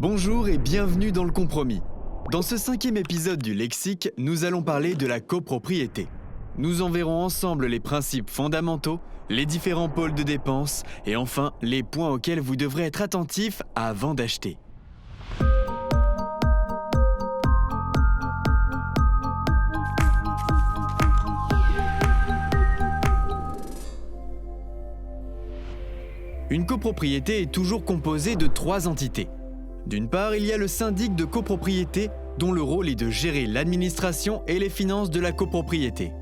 Bonjour et bienvenue dans le compromis. Dans ce 5e épisode du Lexique, nous allons parler de la copropriété. Nous en verrons ensemble les principes fondamentaux, les différents pôles de dépenses et enfin les points auxquels vous devrez être attentif avant d'acheter. Une copropriété est toujours composée de 3 entités. D'une part, il y a le syndic de copropriété dont le rôle est de gérer l'administration et les finances de la copropriété.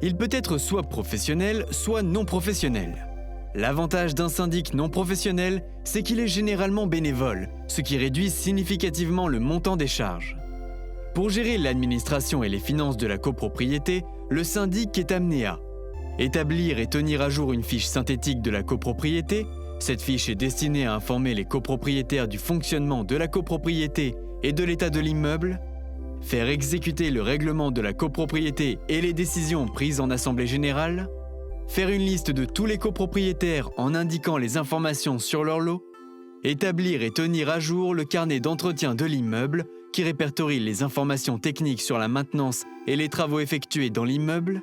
Il peut être soit professionnel, soit non professionnel. L'avantage d'un syndic non professionnel, c'est qu'il est généralement bénévole, ce qui réduit significativement le montant des charges. Pour gérer l'administration et les finances de la copropriété, le syndic est amené à établir et tenir à jour une fiche synthétique de la copropriété. Cette fiche est destinée à informer les copropriétaires du fonctionnement de la copropriété et de l'état de l'immeuble. Faire exécuter le règlement de la copropriété et les décisions prises en assemblée générale. Faire une liste de tous les copropriétaires en indiquant les informations sur leur lot. Établir et tenir à jour le carnet d'entretien de l'immeuble qui répertorie les informations techniques sur la maintenance et les travaux effectués dans l'immeuble.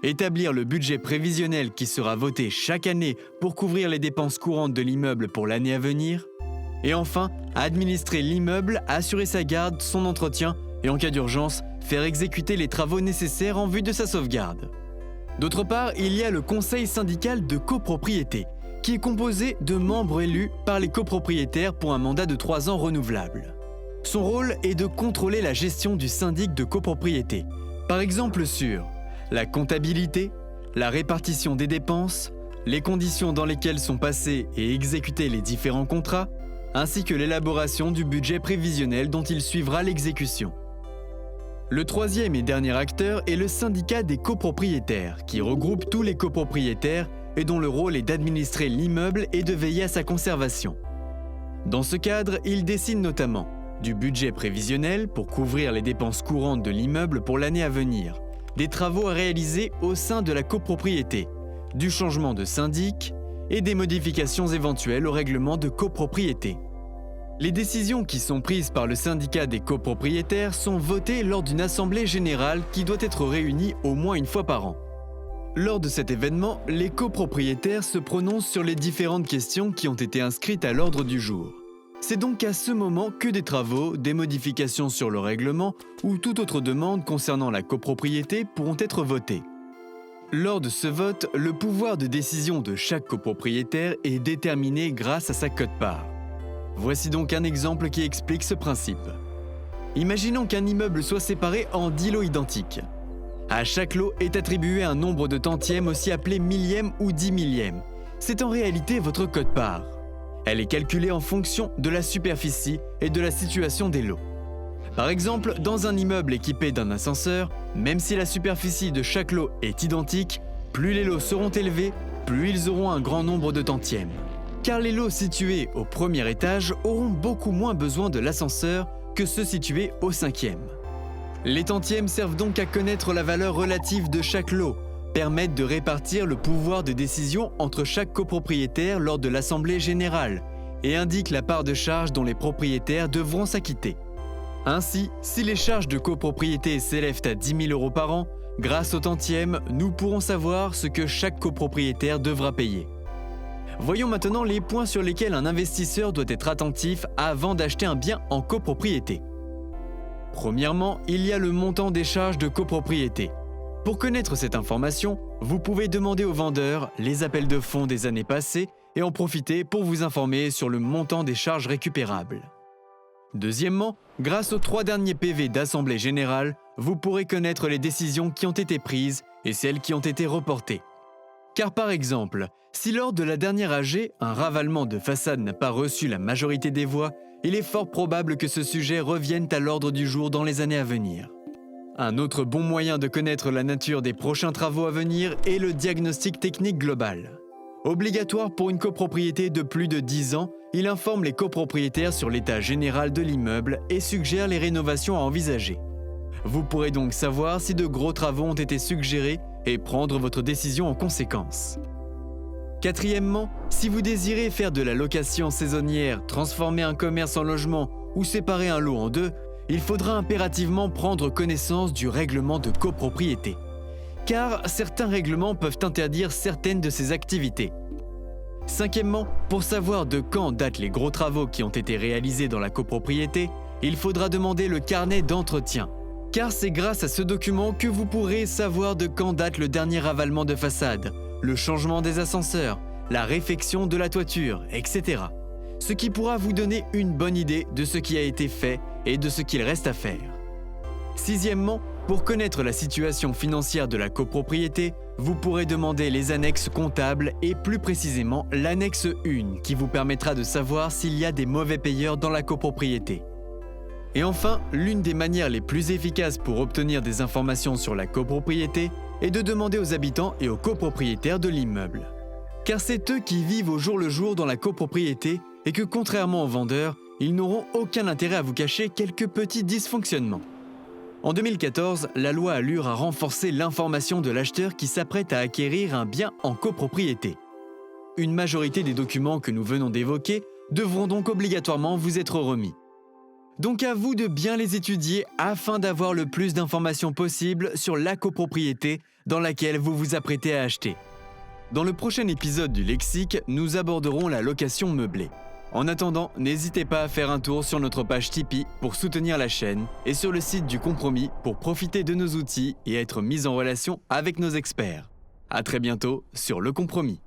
Établir le budget prévisionnel qui sera voté chaque année pour couvrir les dépenses courantes de l'immeuble pour l'année à venir. Et enfin, administrer l'immeuble, assurer sa garde, son entretien et en cas d'urgence, faire exécuter les travaux nécessaires en vue de sa sauvegarde. D'autre part, il y a le conseil syndical de copropriété, qui est composé de membres élus par les copropriétaires pour un mandat de 3 ans renouvelable. Son rôle est de contrôler la gestion du syndic de copropriété, par exemple sur la comptabilité, la répartition des dépenses, les conditions dans lesquelles sont passés et exécutés les différents contrats, ainsi que l'élaboration du budget prévisionnel dont il suivra l'exécution. Le 3e et dernier acteur est le syndicat des copropriétaires, qui regroupe tous les copropriétaires et dont le rôle est d'administrer l'immeuble et de veiller à sa conservation. Dans ce cadre, il décide notamment du budget prévisionnel pour couvrir les dépenses courantes de l'immeuble pour l'année à venir, des travaux à réaliser au sein de la copropriété, du changement de syndic et des modifications éventuelles au règlement de copropriété. Les décisions qui sont prises par le syndicat des copropriétaires sont votées lors d'une assemblée générale qui doit être réunie au moins une fois par an. Lors de cet événement, les copropriétaires se prononcent sur les différentes questions qui ont été inscrites à l'ordre du jour. C'est donc à ce moment que des travaux, des modifications sur le règlement ou toute autre demande concernant la copropriété pourront être votées. Lors de ce vote, le pouvoir de décision de chaque copropriétaire est déterminé grâce à sa quote-part. Voici donc un exemple qui explique ce principe. Imaginons qu'un immeuble soit séparé en 10 lots identiques. À chaque lot est attribué un nombre de tantièmes aussi appelé millième ou 10 millièmes. C'est en réalité votre quote-part. Elle est calculée en fonction de la superficie et de la situation des lots. Par exemple, dans un immeuble équipé d'un ascenseur, même si la superficie de chaque lot est identique, plus les lots seront élevés, plus ils auront un grand nombre de tantièmes. Car les lots situés au 1er étage auront beaucoup moins besoin de l'ascenseur que ceux situés au 5e. Les tantièmes servent donc à connaître la valeur relative de chaque lot, permettent de répartir le pouvoir de décision entre chaque copropriétaire lors de l'assemblée générale et indiquent la part de charge dont les propriétaires devront s'acquitter. Ainsi, si les charges de copropriété s'élèvent à 10 000 € par an, grâce au tantième, nous pourrons savoir ce que chaque copropriétaire devra payer. Voyons maintenant les points sur lesquels un investisseur doit être attentif avant d'acheter un bien en copropriété. Premièrement, il y a le montant des charges de copropriété. Pour connaître cette information, vous pouvez demander au vendeur les appels de fonds des années passées et en profiter pour vous informer sur le montant des charges récupérables. Deuxièmement, grâce aux 3 derniers PV d'Assemblée Générale, vous pourrez connaître les décisions qui ont été prises et celles qui ont été reportées. Car par exemple, si lors de la dernière AG, un ravalement de façade n'a pas reçu la majorité des voix, il est fort probable que ce sujet revienne à l'ordre du jour dans les années à venir. Un autre bon moyen de connaître la nature des prochains travaux à venir est le diagnostic technique global. Obligatoire pour une copropriété de plus de 10 ans, il informe les copropriétaires sur l'état général de l'immeuble et suggère les rénovations à envisager. Vous pourrez donc savoir si de gros travaux ont été suggérés et prendre votre décision en conséquence. Quatrièmement, si vous désirez faire de la location saisonnière, transformer un commerce en logement ou séparer un lot en deux, il faudra impérativement prendre connaissance du règlement de copropriété. Car certains règlements peuvent interdire certaines de ces activités. Cinquièmement, pour savoir de quand datent les gros travaux qui ont été réalisés dans la copropriété, il faudra demander le carnet d'entretien. Car c'est grâce à ce document que vous pourrez savoir de quand date le dernier ravalement de façade, le changement des ascenseurs, la réfection de la toiture, etc. Ce qui pourra vous donner une bonne idée de ce qui a été fait et de ce qu'il reste à faire. Sixièmement, pour connaître la situation financière de la copropriété, vous pourrez demander les annexes comptables et plus précisément l'annexe 1 qui vous permettra de savoir s'il y a des mauvais payeurs dans la copropriété. Et enfin, l'une des manières les plus efficaces pour obtenir des informations sur la copropriété est de demander aux habitants et aux copropriétaires de l'immeuble. Car c'est eux qui vivent au jour le jour dans la copropriété et que contrairement aux vendeurs, ils n'auront aucun intérêt à vous cacher quelques petits dysfonctionnements. En 2014, la loi Allure a renforcé l'information de l'acheteur qui s'apprête à acquérir un bien en copropriété. Une majorité des documents que nous venons d'évoquer devront donc obligatoirement vous être remis. Donc à vous de bien les étudier afin d'avoir le plus d'informations possible sur la copropriété dans laquelle vous vous apprêtez à acheter. Dans le prochain épisode du Lexique, nous aborderons la location meublée. En attendant, n'hésitez pas à faire un tour sur notre page Tipeee pour soutenir la chaîne et sur le site du Compromis pour profiter de nos outils et être mis en relation avec nos experts. À très bientôt sur Le Compromis.